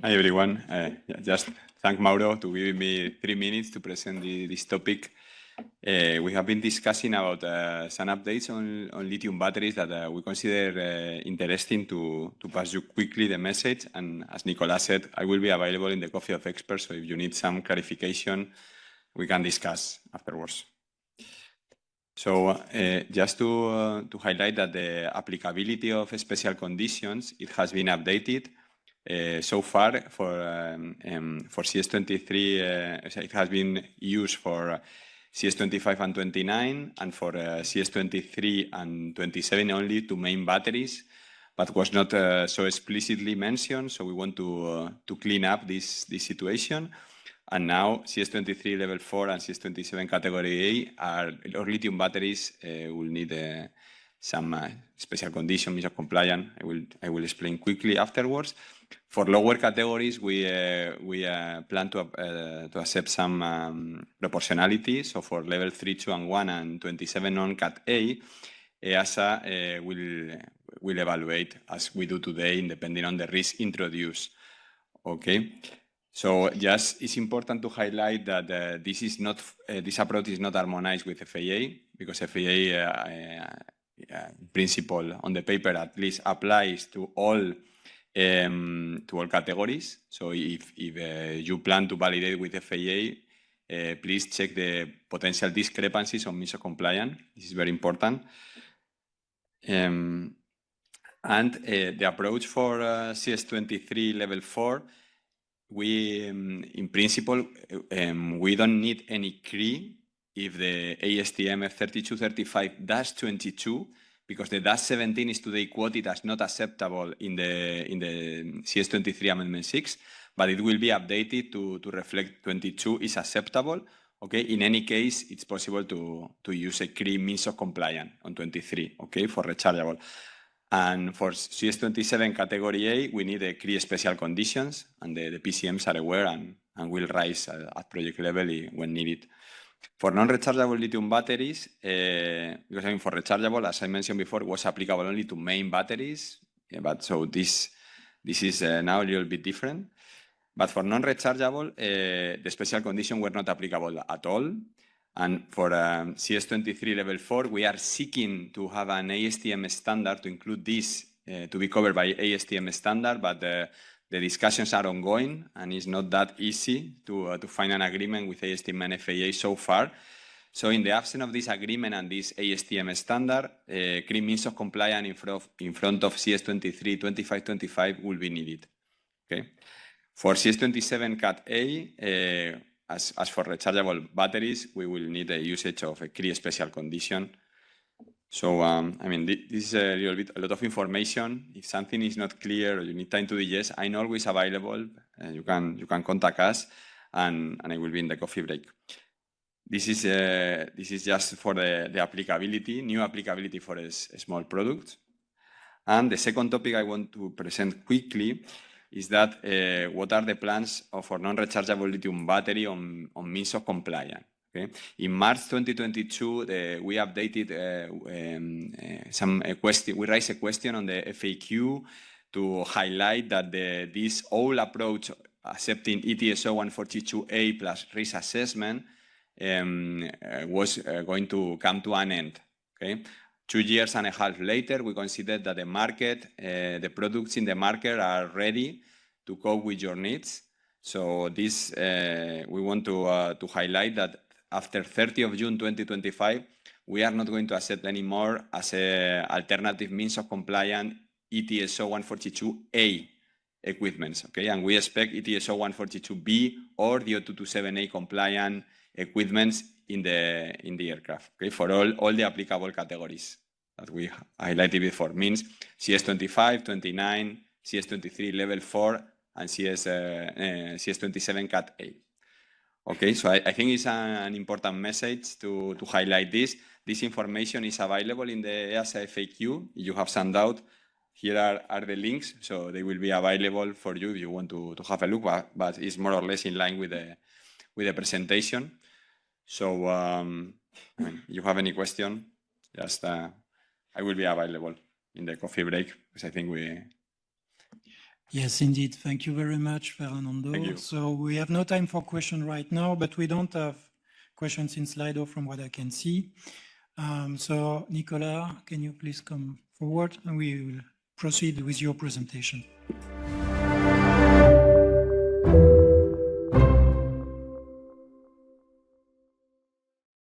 Hi everyone. Just thank Mauro to give me 3 minutes to present this topic. We have been discussing about some updates on lithium batteries that we consider interesting to pass you quickly the message. And as Nicolas said, I will be available in the Coffee of Experts. So if you need some clarification, we can discuss afterwards. So just to highlight that the applicability of special conditions, it has been updated. So far for CS23, it has been used for CS25 and 29, and for CS23 and 27 only to main batteries, but was not so explicitly mentioned. So we want to clean up this situation. And now CS23 level 4 and CS27 category A are lithium batteries will need some special condition, means of compliance. I will explain quickly afterwards. For lower categories, we plan to accept some proportionality. So for level 3, 2, and 1 and 27 non-cat A, EASA will evaluate as we do today, depending on the risk introduced. Okay. So just it's important to highlight that this approach is not harmonized with FAA, because FAA principle on the paper at least applies to all categories. So if you plan to validate with FAA, please check the potential discrepancies on means of compliance. This is very important. And the approach for CS23 level 4, we in principle we don't need any CRI if the ASTM F3235-22, because the -17 is today quoted as not acceptable in the CS23 Amendment 6, but it will be updated to reflect 22 is acceptable. Okay. In any case, it's possible to use a CRI means of compliance on 23. Okay, for rechargeable. And for CS27 category A, we need a CRI special conditions, and the PCMs are aware and will rise at project level when needed. For non-rechargeable lithium batteries, because I mean for rechargeable, as I mentioned before, it was applicable only to main batteries. Yeah, but so this is now a little bit different. But for non-rechargeable, the special conditions were not applicable at all. And for CS23 level 4, we are seeking to have an ASTM standard to include this to be covered by ASTM standard, but the discussions are ongoing, and it's not that easy to find an agreement with ASTM and FAA so far. So in the absence of this agreement and this ASTM standard, CRI means of compliance in front of CS23 2525 will be needed. Okay. For CS27 Cat A, as for rechargeable batteries, we will need the usage of a CRI special condition. So, I mean, this is a lot of information. If something is not clear or you need time to digest, I'm always available. You can contact us, and I will be in the coffee break. This is just for the applicability, new applicability for a small product. And the second topic I want to present quickly is that what are the plans for non-rechargeable lithium battery on means of compliance. Okay. In March 2022, we updated we raised a question on the FAQ to highlight that this old approach accepting ETSO 142A plus risk assessment was going to come to an end. Okay. 2.5 years later, we considered that the market, the products in the market are ready to cope with your needs. So this, we want to highlight that after 30 of June 2025, we are not going to accept anymore as an alternative means of compliance ETSO 142A equipments. Okay, and we expect ETSO 142B or the 0227A compliant equipments in the aircraft. Okay, for all the applicable categories that we highlighted before, means CS25, 29, CS23 level 4, and CS27 Cat A. Okay, so I think it's an important message to highlight this. This information is available in the EASA FAQ. If you have some doubt, here are the links, so they will be available for you if you want to have a look, but it's more or less in line with the presentation. So I mean, if you have any question, just I will be available in the coffee break, because I think Yes, indeed. Thank you very much, Fernando. Thank you. So we have no time for question right now, but we don't have questions in Slido from what I can see. So Nicolas, can you please come forward and we will proceed with your presentation.